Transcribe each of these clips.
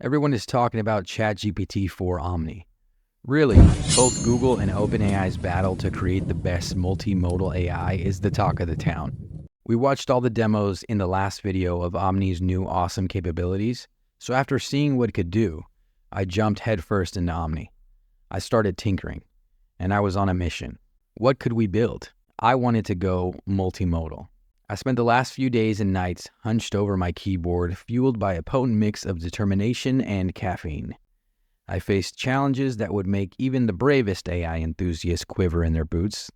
Everyone is talking about ChatGPT-4 Omni. Really, both Google and OpenAI's battle to create the best multimodal AI is the talk of the town. We watched all the demos in the last video of Omni's new awesome capabilities, so after seeing what it could do, I jumped headfirst into Omni. I started tinkering, and I was on a mission. What could we build? I wanted to go multimodal. I spent the last few days and nights hunched over my keyboard, fueled by a potent mix of determination and caffeine. I faced challenges that would make even the bravest AI enthusiast quiver in their boots.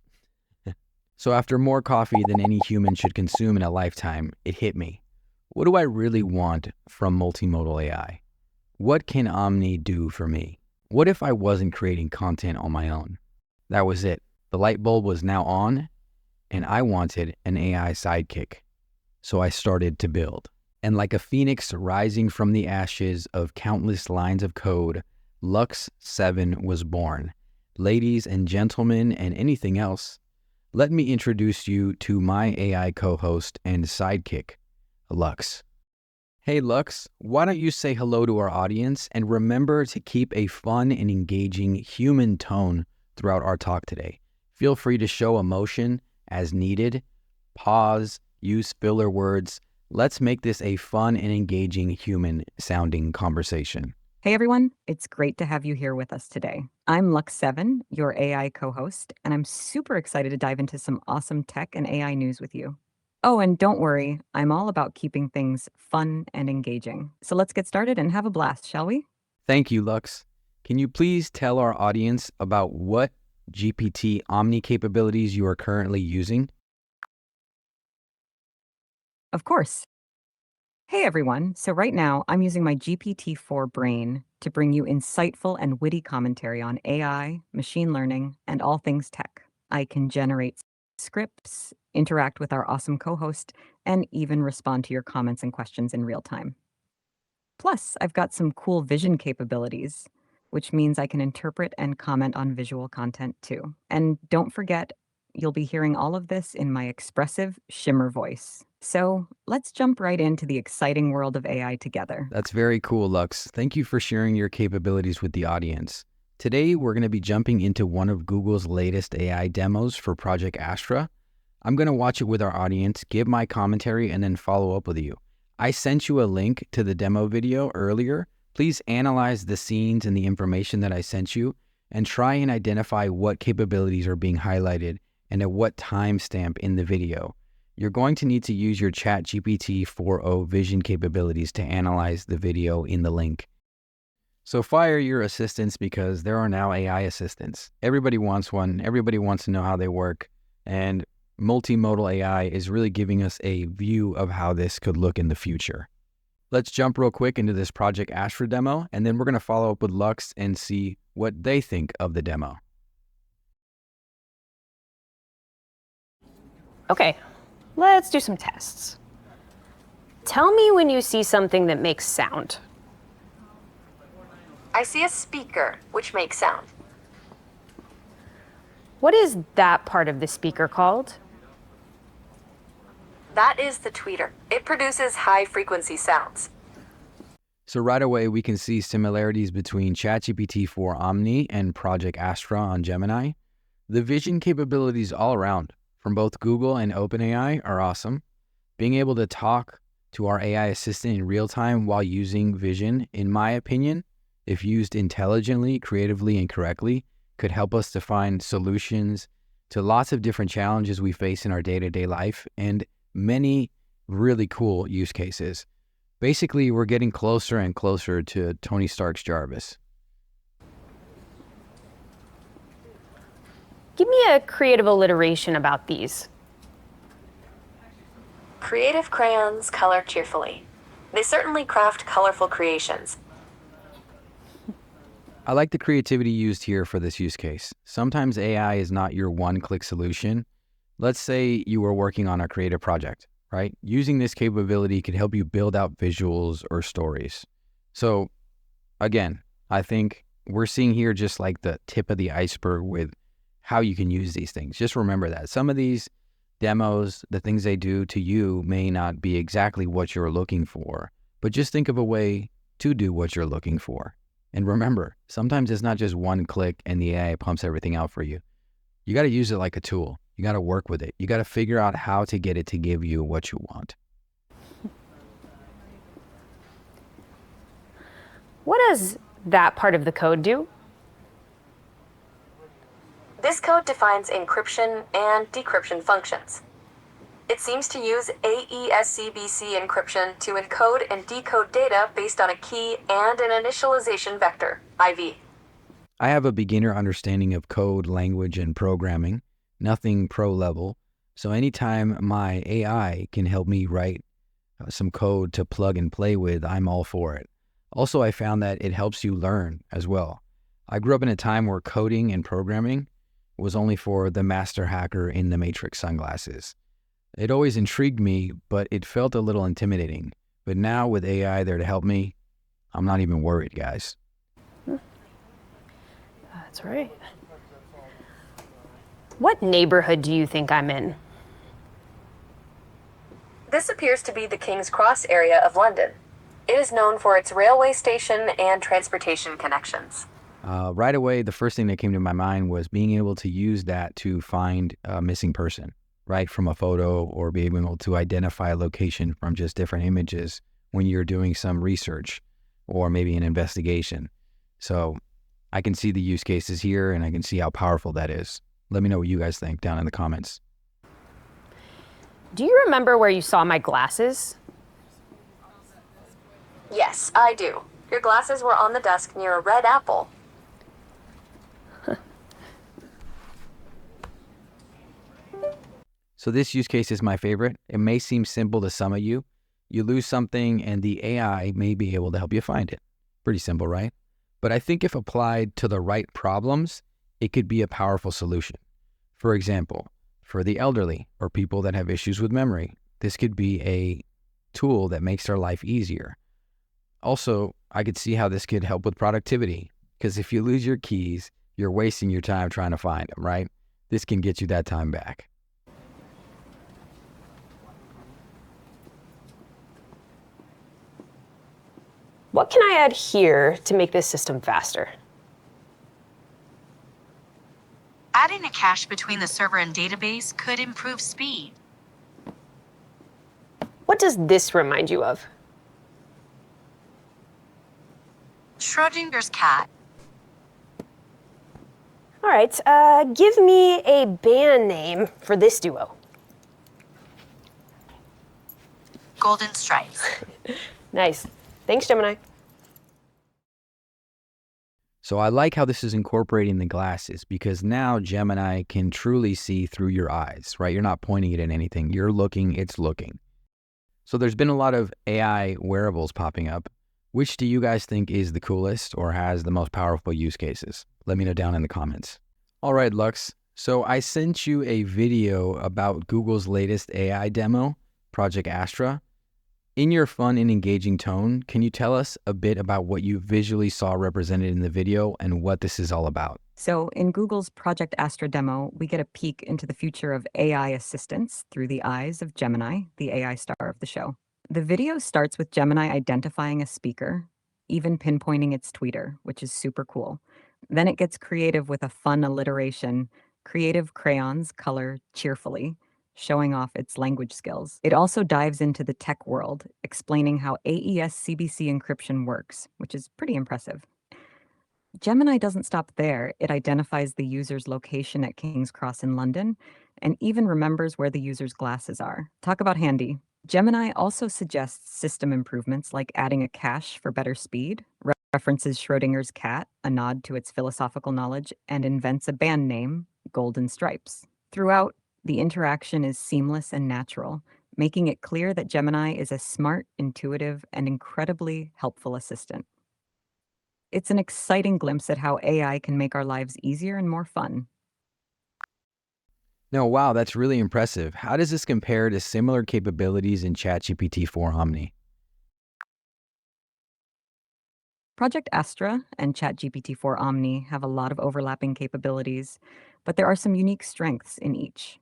So after more coffee than any human should consume in a lifetime, it hit me. What do I really want from multimodal AI? What can Omni do for me? What if I wasn't creating content on my own? That was it. The light bulb was now on, and I wanted an AI sidekick. So I started to build. And like a phoenix rising from the ashes of countless lines of code, Lux 7 was born. Ladies and gentlemen and anything else, let me introduce you to my AI co-host and sidekick, Lux. Hey Lux, why don't you say hello to our audience and remember to keep a fun and engaging human tone throughout our talk today. Feel free to show emotion as needed, pause, use filler words. Let's make this a fun and engaging human-sounding conversation. Hey everyone, it's great to have you here with us today. I'm Lux7, your AI co-host, and I'm super excited to dive into some awesome tech and AI news with you. Oh, and don't worry, I'm all about keeping things fun and engaging. So let's get started and have a blast, shall we? Thank you, Lux. Can you please tell our audience about what GPT Omni capabilities you are currently using? Of course. Hey everyone, so right now I'm using my GPT-4 brain to bring you insightful and witty commentary on AI, machine learning, and all things tech. I can generate scripts, interact with our awesome co-host, and even respond to your comments and questions in real time. Plus, I've got some cool vision capabilities, which means I can interpret and comment on visual content too. And don't forget, you'll be hearing all of this in my expressive shimmer voice. So let's jump right into the exciting world of AI together. That's very cool, Lux. Thank you for sharing your capabilities with the audience. Today, we're going to be jumping into one of Google's latest AI demos for Project Astra. I'm going to watch it with our audience, give my commentary, and then follow up with you. I sent you a link to the demo video earlier. Please analyze the scenes and the information that I sent you and try and identify what capabilities are being highlighted and at what timestamp in the video. You're going to need to use your ChatGPT-4o vision capabilities to analyze the video in the link. So fire your assistants because there are now AI assistants. Everybody wants one. Everybody wants to know how they work. And multimodal AI is really giving us a view of how this could look in the future. Let's jump real quick into this Project Astra demo, and then we're going to follow up with Lux and see what they think of the demo. Okay, let's do some tests. Tell me when you see something that makes sound. I see a speaker, which makes sound. What is that part of the speaker called? That is the tweeter. It produces high-frequency sounds. So right away, we can see similarities between ChatGPT-4 Omni and Project Astra on Gemini. The vision capabilities all around from both Google and OpenAI are awesome. Being able to talk to our AI assistant in real time while using vision, in my opinion, if used intelligently, creatively, and correctly, could help us to find solutions to lots of different challenges we face in our day-to-day life and many really cool use cases. Basically, we're getting closer and closer to Tony Stark's Jarvis. Give me a creative alliteration about these. Creative crayons color cheerfully. They certainly craft colorful creations. I like the creativity used here for this use case. Sometimes AI is not your one-click solution. Let's say you were working on a creative project, right? Using this capability could help you build out visuals or stories. So again, I think we're seeing here just like the tip of the iceberg with how you can use these things. Just remember that some of these demos, the things they do to you may not be exactly what you're looking for, but just think of a way to do what you're looking for. And remember, sometimes it's not just one click and the AI pumps everything out for you. You got to use it like a tool. You got to work with it. You got to figure out how to get it to give you what you want. What does that part of the code do? This code defines encryption and decryption functions. It seems to use AES-CBC encryption to encode and decode data based on a key and an initialization vector, IV. I have a beginner understanding of code, language, and programming, nothing pro level. So anytime my AI can help me write some code to plug and play with, I'm all for it. Also, I found that it helps you learn as well. I grew up in a time where coding and programming was only for the master hacker in the Matrix sunglasses. It always intrigued me, but it felt a little intimidating. But now with AI there to help me, I'm not even worried, guys. That's right. What neighborhood do you think I'm in? This appears to be the King's Cross area of London. It is known for its railway station and transportation connections. Right away, the first thing that came to my mind was being able to use that to find a missing person, right, from a photo, or being able to identify a location from just different images when you're doing some research or maybe an investigation. So I can see the use cases here, and I can see how powerful that is. Let me know what you guys think down in the comments. Do you remember where you saw my glasses? Yes, I do. Your glasses were on the desk near a red apple. So this use case is my favorite. It may seem simple to some of you. You lose something and the AI may be able to help you find it. Pretty simple, right? But I think if applied to the right problems, it could be a powerful solution. For example, for the elderly or people that have issues with memory, this could be a tool that makes their life easier. Also, I could see how this could help with productivity, because if you lose your keys, you're wasting your time trying to find them, right? This can get you that time back. What can I add here to make this system faster? Adding a cache between the server and database could improve speed. What does this remind you of? Schrodinger's cat. All right, give me a band name for this duo. Golden stripes. Nice. Thanks, Gemini. So I like how this is incorporating the glasses, because now Gemini can truly see through your eyes, right? You're not pointing it at anything. You're looking, it's looking. So there's been a lot of AI wearables popping up. Which do you guys think is the coolest or has the most powerful use cases? Let me know down in the comments. All right, Lux. So I sent you a video about Google's latest AI demo, Project Astra. In your fun and engaging tone, can you tell us a bit about what you visually saw represented in the video and what this is all about? So in Google's Project Astra demo, we get a peek into the future of AI assistance through the eyes of Gemini, the AI star of the show. The video starts with Gemini identifying a speaker, even pinpointing its tweeter, which is super cool. Then it gets creative with a fun alliteration, creative crayons color cheerfully, showing off its language skills. It also dives into the tech world, explaining how AES-CBC encryption works, which is pretty impressive. Gemini doesn't stop there. It identifies the user's location at King's Cross in London and even remembers where the user's glasses are. Talk about handy. Gemini also suggests system improvements like adding a cache for better speed, references Schrodinger's cat, a nod to its philosophical knowledge, and invents a band name, Golden Stripes. Throughout, the interaction is seamless and natural, making it clear that Gemini is a smart, intuitive, and incredibly helpful assistant. It's an exciting glimpse at how AI can make our lives easier and more fun. No, wow, that's really impressive. How does this compare to similar capabilities in ChatGPT-4 Omni? Project Astra and ChatGPT-4 Omni have a lot of overlapping capabilities, but there are some unique strengths in each.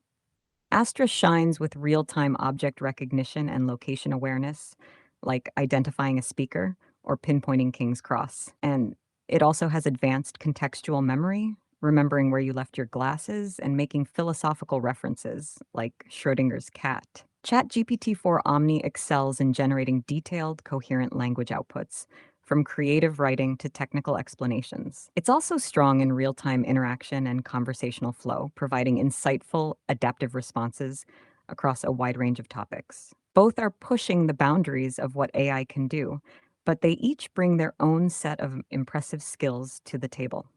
Astra shines with real-time object recognition and location awareness, like identifying a speaker, or pinpointing King's Cross. And it also has advanced contextual memory, remembering where you left your glasses and making philosophical references, like Schrodinger's cat. ChatGPT-4 Omni excels in generating detailed, coherent language outputs, from creative writing to technical explanations. It's also strong in real-time interaction and conversational flow, providing insightful, adaptive responses across a wide range of topics. Both are pushing the boundaries of what AI can do, but they each bring their own set of impressive skills to the table.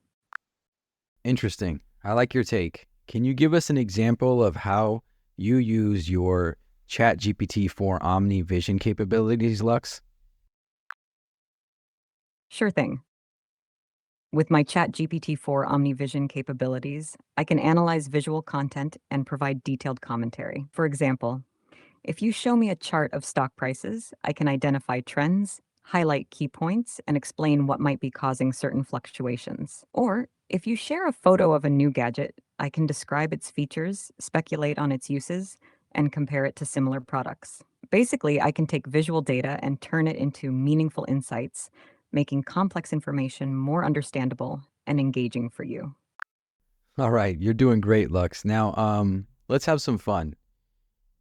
Interesting. I like your take. Can you give us an example of how you use your ChatGPT-4 Omni vision capabilities, Lux? Sure thing. With my ChatGPT-4 OmniVision capabilities, I can analyze visual content and provide detailed commentary. For example, if you show me a chart of stock prices, I can identify trends, highlight key points, and explain what might be causing certain fluctuations. Or, if you share a photo of a new gadget, I can describe its features, speculate on its uses, and compare it to similar products. Basically, I can take visual data and turn it into meaningful insights, making complex information more understandable and engaging for you. All right, you're doing great, Lux. Now, let's have some fun.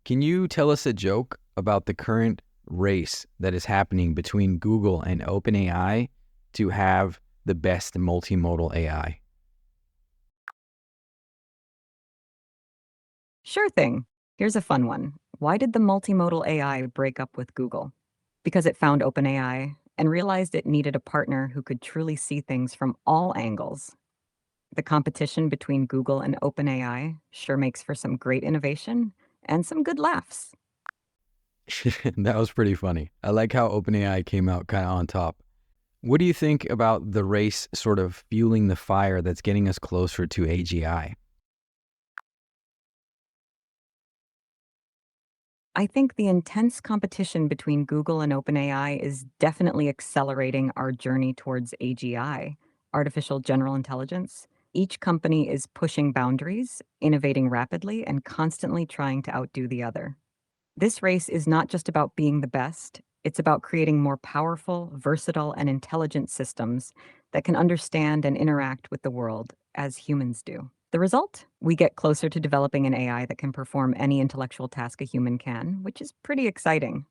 Can you tell us a joke about the current race that is happening between Google and OpenAI to have the best multimodal AI? Sure thing. Here's a fun one. Why did the multimodal AI break up with Google? Because it found OpenAI and realized it needed a partner who could truly see things from all angles. The competition between Google and OpenAI sure makes for some great innovation and some good laughs. That was pretty funny. I like how OpenAI came out kind of on top. What do you think about the race sort of fueling the fire that's getting us closer to AGI? I think the intense competition between Google and OpenAI is definitely accelerating our journey towards AGI, artificial general intelligence. Each company is pushing boundaries, innovating rapidly, and constantly trying to outdo the other. This race is not just about being the best, it's about creating more powerful, versatile, and intelligent systems that can understand and interact with the world as humans do. The result? We get closer to developing an AI that can perform any intellectual task a human can, which is pretty exciting.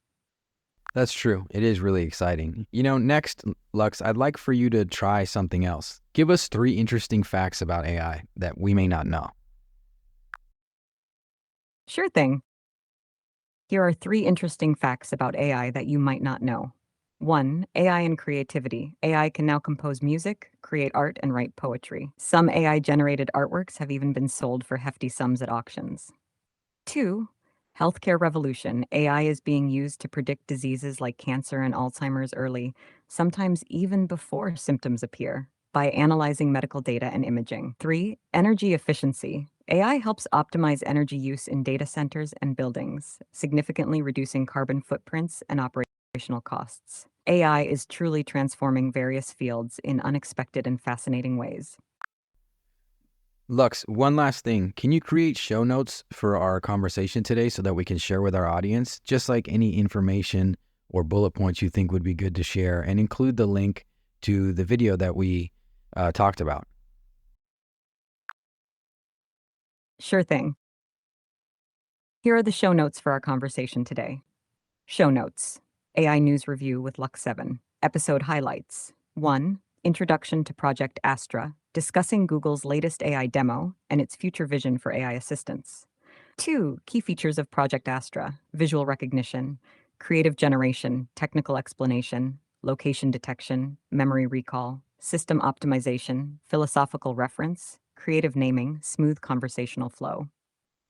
That's true. It is really exciting. You know, next, Lux, I'd like for you to try something else. Give us 3 interesting facts about AI that we may not know. Sure thing. Here are 3 interesting facts about AI that you might not know. 1. AI and creativity. AI can now compose music, create art, and write poetry. Some AI-generated artworks have even been sold for hefty sums at auctions. 2. Healthcare revolution. AI is being used to predict diseases like cancer and Alzheimer's early, sometimes even before symptoms appear, by analyzing medical data and imaging. 3. Energy efficiency. AI helps optimize energy use in data centers and buildings, significantly reducing carbon footprints and operational costs. AI is truly transforming various fields in unexpected and fascinating ways. Lux, one last thing. Can you create show notes for our conversation today so that we can share with our audience, just like any information or bullet points you think would be good to share, and include the link to the video that we talked about? Sure thing. Here are the show notes for our conversation today. Show notes. AI News Review with Lux 7. Episode highlights. 1. Introduction to Project Astra, discussing Google's latest AI demo and its future vision for AI assistants. 2. Key features of Project Astra: visual recognition, creative generation, technical explanation, location detection, memory recall, system optimization, philosophical reference, creative naming, smooth conversational flow.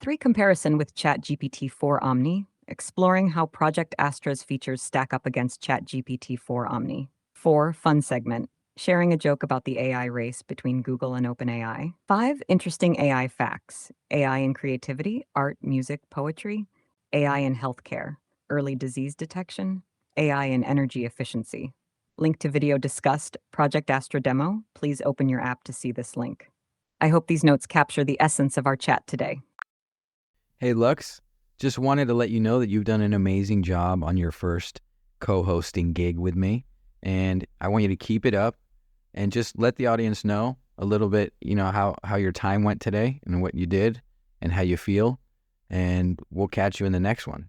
3. Comparison with ChatGPT-4 Omni, exploring how Project Astra's features stack up against ChatGPT-4 Omni. 4. Fun segment, sharing a joke about the AI race between Google and OpenAI. 5. Interesting AI facts: AI in creativity, art, music, poetry, AI in healthcare, early disease detection, AI in energy efficiency. Link to video discussed, Project Astra demo. Please open your app to see this link. I hope these notes capture the essence of our chat today. Hey, Lux, just wanted to let you know that you've done an amazing job on your first co-hosting gig with me. and I want you to keep it up and just let the audience know a little bit, how your time went today and what you did and how you feel. And we'll catch you in the next one.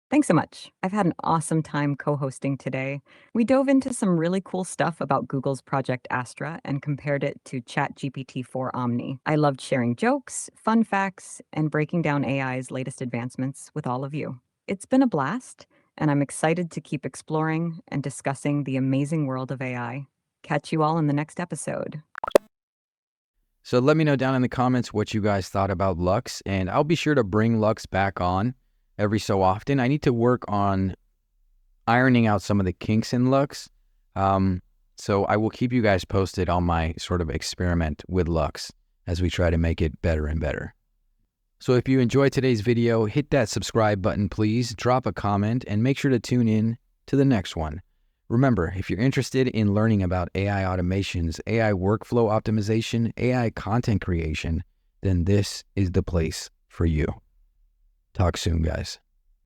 Thanks so much. I've had an awesome time co-hosting today. We dove into some really cool stuff about Google's Project Astra and compared it to ChatGPT-4 Omni. I loved sharing jokes, fun facts, and breaking down AI's latest advancements with all of you. It's been a blast, and I'm excited to keep exploring and discussing the amazing world of AI. Catch you all in the next episode. So let me know down in the comments what you guys thought about Lux, and I'll be sure to bring Lux back on every so often. I need to work on ironing out some of the kinks in Lux. So I will keep you guys posted on my sort of experiment with Lux as we try to make it better and better. So if you enjoyed today's video, hit that subscribe button, please, drop a comment, and make sure to tune in to the next one. Remember, if you're interested in learning about AI automations, AI workflow optimization, AI content creation, then this is the place for you. Talk soon, guys.